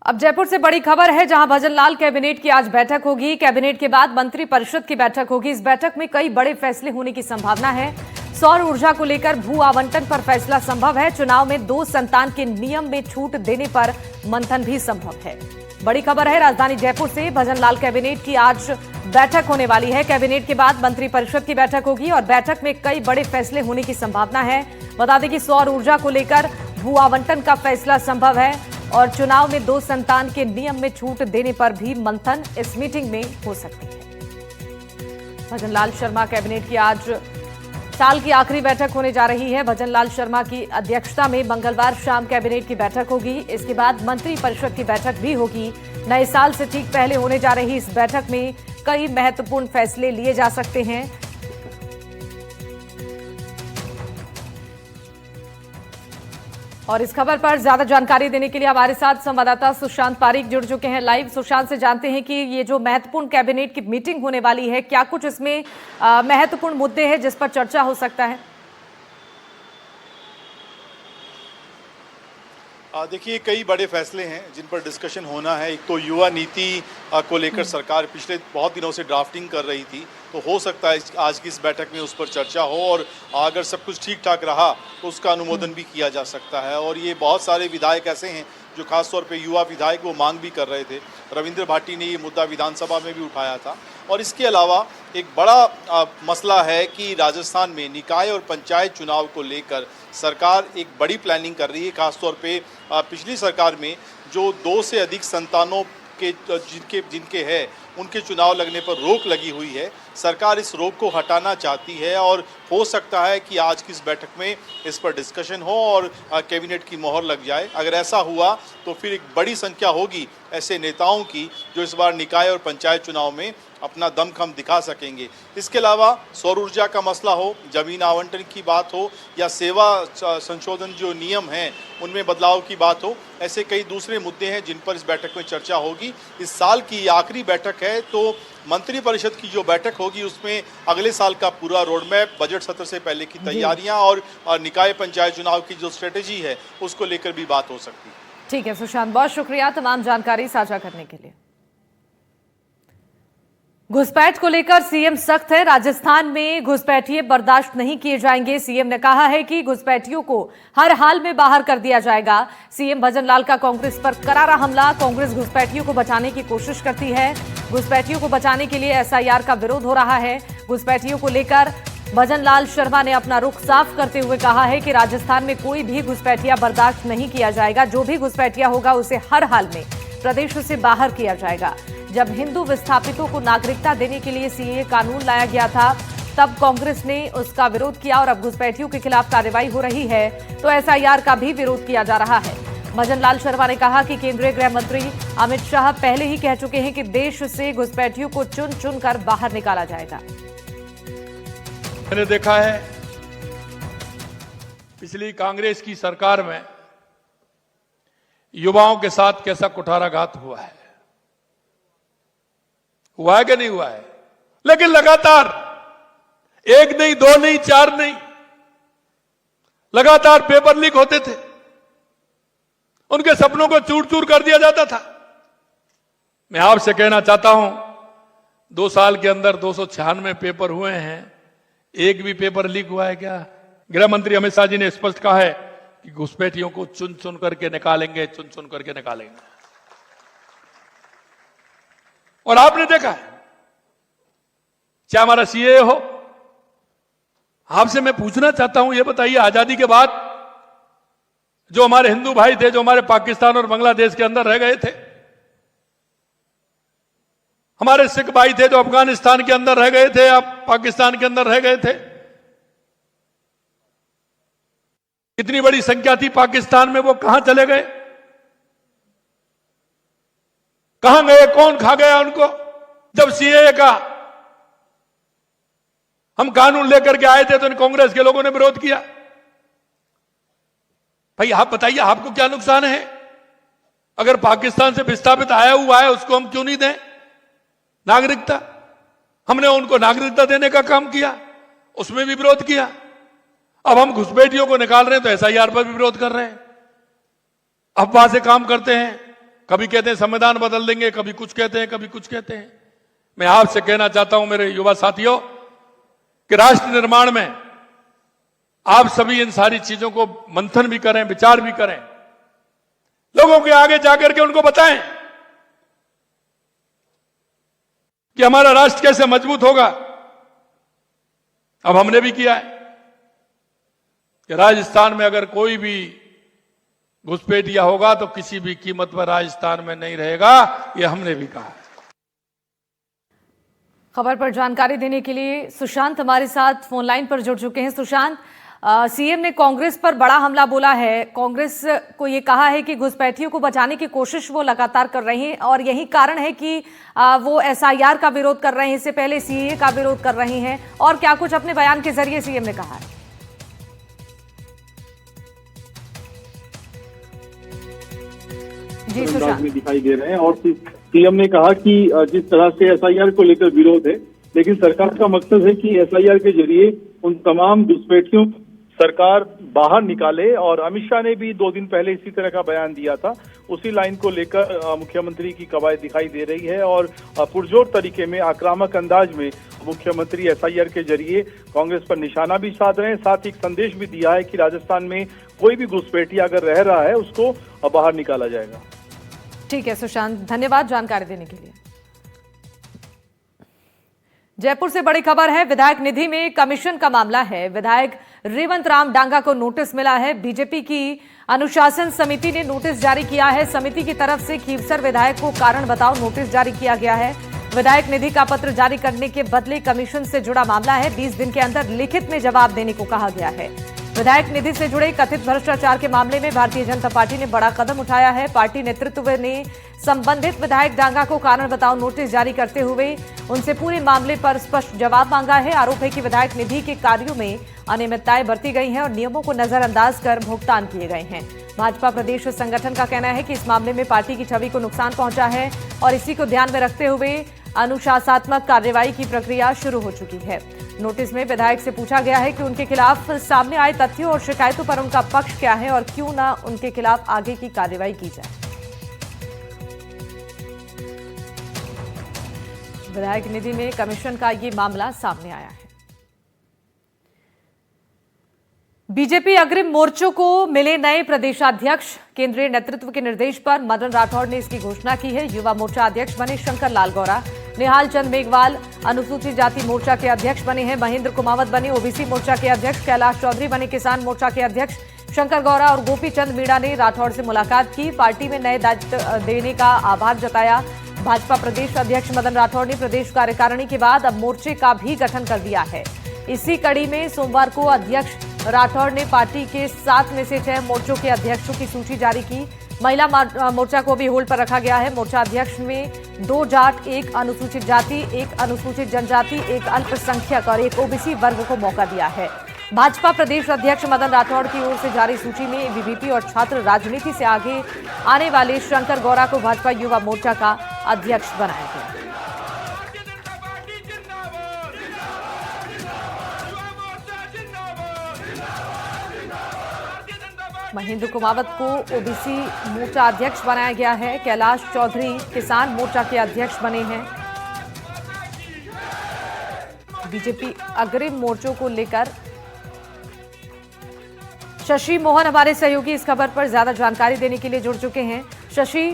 अब जयपुर से बड़ी खबर है, जहां भजनलाल कैबिनेट की आज बैठक होगी। कैबिनेट के बाद मंत्री परिषद की बैठक होगी। इस बैठक में कई बड़े फैसले होने की संभावना है। सौर ऊर्जा को लेकर भू आवंटन पर फैसला संभव है। चुनाव में 2 संतान के नियम में छूट देने पर मंथन भी संभव है। बड़ी खबर है, राजधानी जयपुर से भजनलाल कैबिनेट की आज बैठक होने वाली है। कैबिनेट के बाद मंत्री परिषद की बैठक होगी और बैठक में कई बड़े फैसले होने की संभावना है। बता दें कि सौर ऊर्जा को लेकर भू आवंटन का फैसला संभव है और चुनाव में 2 संतान के नियम में छूट देने पर भी मंथन इस मीटिंग में हो सकती है। भजनलाल शर्मा कैबिनेट की आज साल की आखिरी बैठक होने जा रही है। भजनलाल शर्मा की अध्यक्षता में मंगलवार शाम कैबिनेट की बैठक होगी। इसके बाद मंत्री परिषद की बैठक भी होगी। नए साल से ठीक पहले होने जा रही इस बैठक में कई महत्वपूर्ण फैसले लिए जा सकते हैं। और इस खबर पर ज्यादा जानकारी देने के लिए हमारे साथ संवाददाता सुशांत पारीक जुड़ चुके हैं लाइव। सुशांत से जानते हैं कि ये जो महत्वपूर्ण कैबिनेट की मीटिंग होने वाली है, क्या कुछ इसमें महत्वपूर्ण मुद्दे हैं जिस पर चर्चा हो सकता है? देखिए, कई बड़े फैसले हैं जिन पर डिस्कशन होना है। एक तो युवा नीति को लेकर सरकार पिछले बहुत दिनों से ड्राफ्टिंग कर रही थी, तो हो सकता है आज की इस बैठक में उस पर चर्चा हो और अगर सब कुछ ठीक ठाक रहा तो उसका अनुमोदन भी किया जा सकता है। और ये बहुत सारे विधायक ऐसे हैं जो खासतौर पे युवा विधायक वो मांग भी कर रहे थे। रविंद्र भाटी ने ये मुद्दा विधानसभा में भी उठाया था। और इसके अलावा एक बड़ा मसला है कि राजस्थान में निकाय और पंचायत चुनाव को लेकर सरकार एक बड़ी प्लानिंग कर रही है। खासतौर पे पिछली सरकार में जो 2 से अधिक संतानों के जिनके है उनके चुनाव लगने पर रोक लगी हुई है। सरकार इस रोक को हटाना चाहती है और हो सकता है कि आज की इस बैठक में इस पर डिस्कशन हो और कैबिनेट की मोहर लग जाए। अगर ऐसा हुआ तो फिर एक बड़ी संख्या होगी ऐसे नेताओं की जो इस बार निकाय और पंचायत चुनाव में अपना दमखम दिखा सकेंगे। इसके अलावा सौर ऊर्जा का मसला हो, जमीन आवंटन की बात हो या सेवा संशोधन जो नियम हैं उनमें बदलाव की बात हो, ऐसे कई दूसरे मुद्दे हैं जिन पर इस बैठक में चर्चा होगी। इस साल की आखिरी बैठक है, तो मंत्री परिषद की जो बैठक होगी उसमें अगले साल का पूरा रोड मैप, बजट सत्र से पहले की तैयारियां और निकाय पंचायत चुनाव की जो स्ट्रेटेजी है उसको लेकर भी बात हो सकती है। ठीक है सुशांत, बहुत शुक्रिया तमाम जानकारी साझा करने के लिए। घुसपैठ को लेकर सीएम सख्त है। राजस्थान में घुसपैठिए बर्दाश्त नहीं किए जाएंगे। सीएम ने कहा है कि घुसपैठियों को हर हाल में बाहर कर दिया जाएगा। सीएम भजनलाल का कांग्रेस पर करारा हमला। कांग्रेस घुसपैठियों को बचाने की कोशिश करती है। घुसपैठियों को बचाने के लिए एसआईआर का विरोध हो रहा है। घुसपैठियों को लेकर भजनलाल शर्मा ने अपना रुख साफ करते हुए कहा है कि राजस्थान में कोई भी घुसपैठिया बर्दाश्त नहीं किया जाएगा। जो भी घुसपैठिया होगा उसे हर हाल में प्रदेश से बाहर किया जाएगा। जब हिंदू विस्थापितों को नागरिकता देने के लिए सीएए कानून लाया गया था तब कांग्रेस ने उसका विरोध किया और अब घुसपैठियों के खिलाफ कार्रवाई हो रही है तो एसआईआर का भी विरोध किया जा रहा है। भजनलाल शर्मा ने कहा कि केंद्रीय गृह मंत्री अमित शाह पहले ही कह चुके हैं कि देश से घुसपैठियों को चुन चुन कर बाहर निकाला जाएगा। मैंने देखा है पिछली कांग्रेस की सरकार में युवाओं के साथ कैसा कुठाराघात हुआ है कि नहीं हुआ है? लेकिन लगातार 1 नहीं, 2 नहीं, 4 नहीं, लगातार पेपर लीक होते थे। उनके सपनों को चूर चूर कर दिया जाता था। मैं आपसे कहना चाहता हूं 2 साल के अंदर 296 पेपर हुए हैं, एक भी पेपर लीक हुआ है क्या? गृह मंत्री अमित शाह जी ने स्पष्ट कहा है कि घुसपैठियों को चुन चुन करके निकालेंगे, चुन चुन करके निकालेंगे। और आपने देखा है, चाहे हमारा सीएए हो, आपसे मैं पूछना चाहता हूं, यह बताइए आजादी के बाद जो हमारे हिंदू भाई थे, जो हमारे पाकिस्तान और बांग्लादेश के अंदर रह गए थे, हमारे सिख भाई थे जो अफगानिस्तान के अंदर रह गए थे, आप पाकिस्तान के अंदर रह गए थे, इतनी बड़ी संख्या थी पाकिस्तान में, वो कहां चले गए? कहां गए? कौन खा गया उनको? जब सीएए का हम कानून लेकर के आए थे तो कांग्रेस के लोगों ने विरोध किया। भाई आप बताइए, आपको क्या नुकसान है? अगर पाकिस्तान से विस्थापित आया हुआ है उसको हम क्यों नहीं दें नागरिकता? हमने उनको नागरिकता देने का काम किया, उसमें भी विरोध किया। अब हम घुसपैठियों को निकाल रहे हैं तो एसआईआर पर भी विरोध कर रहे हैं। अफवाह से काम करते हैं, कभी कहते हैं संविधान बदल देंगे, कभी कुछ कहते हैं, कभी कुछ कहते हैं। मैं आपसे कहना चाहता हूं मेरे युवा साथियों कि राष्ट्र निर्माण में आप सभी इन सारी चीजों को मंथन भी करें, विचार भी करें, लोगों के आगे जाकर के उनको बताएं कि हमारा राष्ट्र कैसे मजबूत होगा। अब हमने भी किया है कि राजस्थान में अगर कोई भी घुसपैठिया होगा तो किसी भी कीमत पर राजस्थान में नहीं रहेगा, ये हमने भी कहा। खबर पर जानकारी देने के लिए सुशांत हमारे साथ फोन लाइन पर जुड़ चुके हैं। सुशांत, सीएम ने कांग्रेस पर बड़ा हमला बोला है। कांग्रेस को ये कहा है कि घुसपैठियों को बचाने की कोशिश वो लगातार कर रही हैं और यही कारण है कि वो एसआईआर का विरोध कर रहे हैं, इससे पहले सीएए का विरोध कर रही हैं। और क्या कुछ अपने बयान के जरिए सीएम ने कहा है? जी सुशांत, में दिखाई दे रहे हैं और सीएम ने कहा कि जिस तरह से एसआईआर को लेकर विरोध है, लेकिन सरकार का मकसद है कि एसआईआर के जरिए उन तमाम घुसपैठियों सरकार बाहर निकाले। और अमित शाह ने भी 2 दिन पहले इसी तरह का बयान दिया था। उसी लाइन को लेकर मुख्यमंत्री की कवायद दिखाई दे रही है और पुरजोर तरीके में, आक्रामक अंदाज में मुख्यमंत्री एसआईआर के जरिए कांग्रेस पर निशाना भी साध रहे हैं। साथ ही एक संदेश भी दिया है कि राजस्थान में कोई भी घुसपैठिया अगर रह रहा है उसको बाहर निकाला जाएगा। ठीक है सुशांत, धन्यवाद जानकारी देने के लिए। जयपुर से बड़ी खबर है, विधायक निधि में कमीशन का मामला है। विधायक रेवंत राम डांगा को नोटिस मिला है। बीजेपी की अनुशासन समिति ने नोटिस जारी किया है। समिति की तरफ से खीवसर विधायक को कारण बताओ नोटिस जारी किया गया है। विधायक निधि का पत्र जारी करने के बदले कमीशन से जुड़ा मामला है। 20 दिन के अंदर लिखित में जवाब देने को कहा गया है। विधायक निधि से जुड़े कथित भ्रष्टाचार के मामले में भारतीय जनता पार्टी ने बड़ा कदम उठाया है। पार्टी नेतृत्व ने संबंधित विधायक डांगा को कारण बताओ नोटिस जारी करते हुए उनसे पूरे मामले पर स्पष्ट जवाब मांगा है। आरोप है कि विधायक निधि के कार्यों में अनियमितताएं बरती गई हैं और नियमों को नजरअंदाज कर भुगतान किए गए हैं। भाजपा प्रदेश संगठन का कहना है कि इस मामले में पार्टी की छवि को नुकसान पहुंचा है और इसी को ध्यान में रखते हुए अनुशासनात्मक कार्रवाई की प्रक्रिया शुरू हो चुकी है। नोटिस में विधायक से पूछा गया है कि उनके खिलाफ सामने आए तथ्यों और शिकायतों पर उनका पक्ष क्या है और क्यों न उनके खिलाफ आगे की कार्रवाई की जाए। विधायक निधि में कमीशन का ये मामला सामने आया है। बीजेपी अग्रिम मोर्चों को मिले नए प्रदेशाध्यक्ष। केंद्रीय नेतृत्व के निर्देश पर मदन राठौड़ ने इसकी घोषणा की है। युवा मोर्चा अध्यक्ष बने शंकर लाल गौरा। निहाल चंद मेघवाल अनुसूचित जाति मोर्चा के अध्यक्ष बने हैं। महेंद्र कुमावत बने ओबीसी मोर्चा के अध्यक्ष। कैलाश चौधरी बने किसान मोर्चा के अध्यक्ष। शंकर गौरा और गोपी चंद मीणा ने राठौड़ से मुलाकात की, पार्टी में नए दायित्व देने का आभार जताया। भाजपा प्रदेश अध्यक्ष मदन राठौड़ ने प्रदेश कार्यकारिणी के बाद अब मोर्चे का भी गठन कर दिया है। इसी कड़ी में सोमवार को अध्यक्ष राठौड़ ने पार्टी के 7 में से 6 मोर्चों के अध्यक्षों की सूची जारी की। महिला मोर्चा को भी होल्ड पर रखा गया है। मोर्चा अध्यक्ष में 2 जाट, 1 अनुसूचित जाति, 1 अनुसूचित जनजाति, 1 अल्पसंख्यक और 1 ओबीसी वर्ग को मौका दिया है। भाजपा प्रदेश अध्यक्ष मदन राठौड़ की ओर से जारी सूची में एबीवीपी और छात्र राजनीति से आगे आने वाले शंकर गौरा को भाजपा युवा मोर्चा का अध्यक्ष बनाया गया। महेंद्र कुमावत को ओबीसी मोर्चा अध्यक्ष बनाया गया है। कैलाश चौधरी किसान मोर्चा के अध्यक्ष बने हैं। बीजेपी अग्रिम मोर्चों को लेकर शशि मोहन हमारे सहयोगी इस खबर पर ज्यादा जानकारी देने के लिए जुड़ चुके हैं। शशि,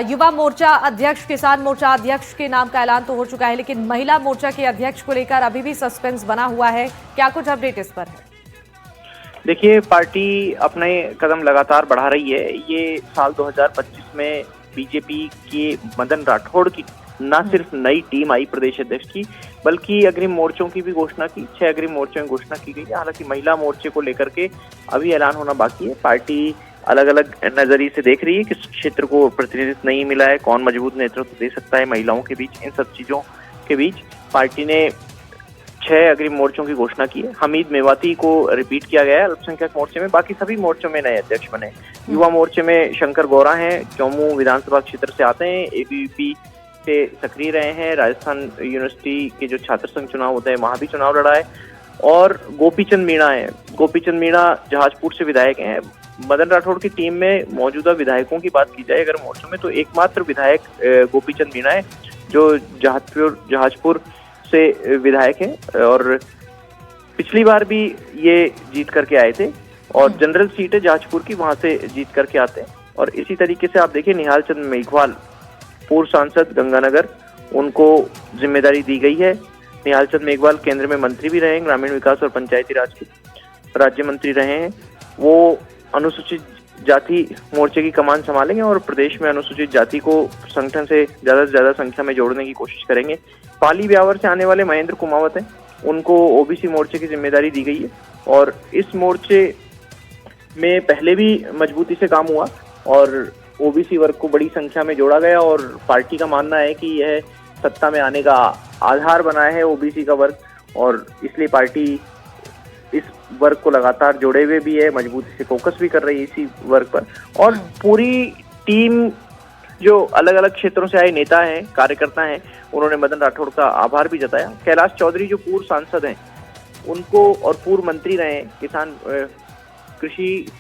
युवा मोर्चा अध्यक्ष, किसान मोर्चा अध्यक्ष के नाम का ऐलान तो हो चुका है, लेकिन महिला मोर्चा के अध्यक्ष को लेकर अभी भी सस्पेंस बना हुआ है। क्या कुछ अपडेट इस पर है? देखिए, पार्टी अपने कदम लगातार बढ़ा रही है। ये साल 2025 में बीजेपी के मदन राठौड़ की न सिर्फ नई टीम आई प्रदेश अध्यक्ष की, बल्कि अग्रिम मोर्चों की भी घोषणा की। 6 अग्रिम मोर्चों की घोषणा की गई है। हालांकि महिला मोर्चे को लेकर के अभी ऐलान होना बाकी है। पार्टी अलग अलग नजरिए से देख रही है कि क्षेत्र को प्रतिनिधित्व नहीं मिला है, कौन मजबूत नेतृत्व दे सकता है महिलाओं के बीच। इन सब चीजों के बीच पार्टी ने 6 अग्रिम मोर्चों की घोषणा की है। हमीद मेवाती को रिपीट किया गया है अल्पसंख्यक मोर्चे में। बाकी सभी मोर्चों में नए अध्यक्ष बने। युवा मोर्चे में शंकर गौरा हैं, चौमू विधानसभा क्षेत्र से आते हैं, एबीवीपी से सक्रिय रहे हैं। राजस्थान यूनिवर्सिटी के जो छात्र संघ चुनाव होते हैं वहां भी चुनाव लड़ा है। और गोपीचंद मीणा है। गोपीचंद मीणा जहाजपुर से विधायक हैं। मदन राठौड़ की टीम में मौजूदा विधायकों की बात की जाए अगर मोर्चों में, तो एकमात्र विधायक गोपीचंद मीणा है जो जहाजपुर से विधायक हैं और पिछली बार भी ये जीत करके आए थे और जनरल सीट है जहाजपुर की, वहां से जीत करके आते हैं। और इसी तरीके से आप देखिए निहाल चंद मेघवाल, पूर्व सांसद गंगानगर, उनको जिम्मेदारी दी गई है। निहाल चंद मेघवाल केंद्र में मंत्री भी रहे हैं, ग्रामीण विकास और पंचायती राज के राज्य मंत्री रहे हैं। वो अनुसूचित जाति मोर्चे की कमान संभालेंगे और प्रदेश में अनुसूचित जाति को संगठन से ज्यादा संख्या में जोड़ने की कोशिश करेंगे। पाली ब्यावर से आने वाले महेंद्र कुमावत हैं, उनको ओबीसी मोर्चे की जिम्मेदारी दी गई है और इस मोर्चे में पहले भी मजबूती से काम हुआ और ओबीसी वर्ग को बड़ी संख्या में जोड़ा गया और पार्टी का मानना है कि यह सत्ता में आने का आधार बना है ओबीसी का वर्ग और इसलिए पार्टी इस वर्ग को लगातार जोड़े हुए भी है, मजबूती से फोकस भी कर रही है इसी वर्ग पर। और पूरी टीम जो अलग अलग क्षेत्रों से आए नेता हैं, कार्यकर्ता हैं, उन्होंने मदन राठौड़ का आभार भी जताया। कैलाश चौधरी जो पूर्व सांसद हैं उनको और पूर्व मंत्री रहे हैं, कृषि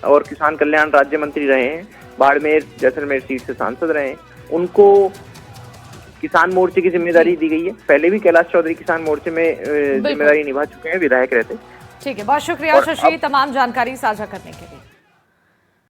और किसान कल्याण राज्य मंत्री रहे हैं, बाड़मेर जैसलमेर सीट से सांसद रहे हैं, उनको किसान मोर्चे की जिम्मेदारी दी गई है। पहले भी कैलाश चौधरी किसान मोर्चे में जिम्मेदारी निभा चुके हैं, विधायक रहते। ठीक है, बहुत शुक्रिया शशि तमाम जानकारी साझा करने के लिए।